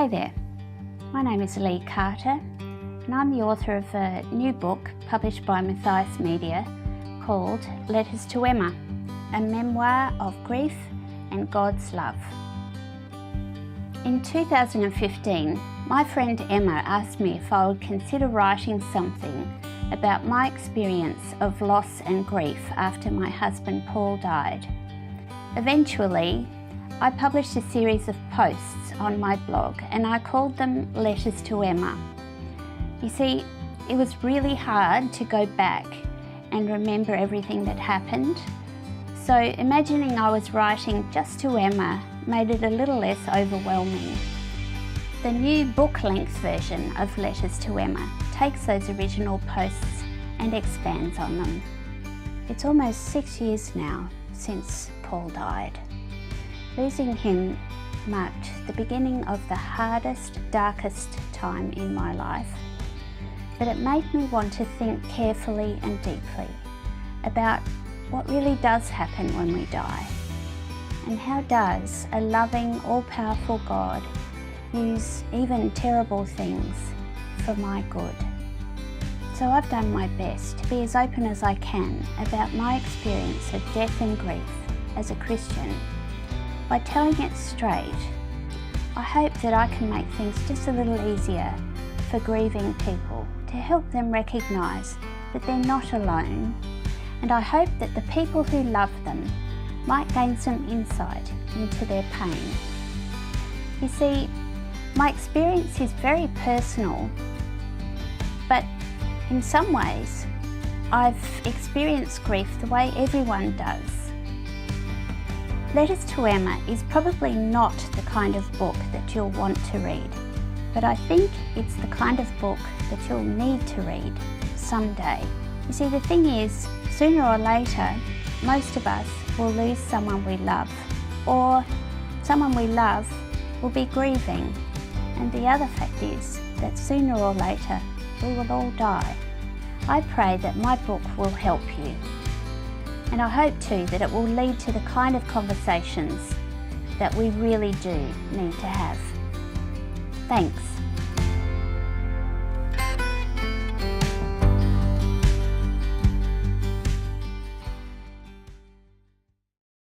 Hi there, my name is Lee Carter and I'm the author of a new book published by Matthias Media called Letters to Emma, a memoir of grief and God's love. In 2015, my friend Emma asked me if I would consider writing something about my experience of loss and grief after my husband Paul died. Eventually, I published a series of posts on my blog and I called them Letters to Emma. You see, it was really hard to go back and remember everything that happened. So imagining I was writing just to Emma made it a little less overwhelming. The new book-length version of Letters to Emma takes those original posts and expands on them. It's almost 6 years now since Paul died. Losing him marked the beginning of the hardest, darkest time in my life, but it made me want to think carefully and deeply about what really does happen when we die, and how does a loving, all-powerful God use even terrible things for my good. So I've done my best to be as open as I can about my experience of death and grief as a Christian. By telling it straight, I hope that I can make things just a little easier for grieving people, to help them recognise that they're not alone, and I hope that the people who love them might gain some insight into their pain. You see, my experience is very personal, but in some ways, I've experienced grief the way everyone does. Letters to Emma is probably not the kind of book that you'll want to read, but I think it's the kind of book that you'll need to read someday. You see, the thing is, sooner or later, most of us will lose someone we love, or someone we love will be grieving. And the other fact is that sooner or later, we will all die. I pray that my book will help you. And I hope too that it will lead to the kind of conversations that we really do need to have. Thanks.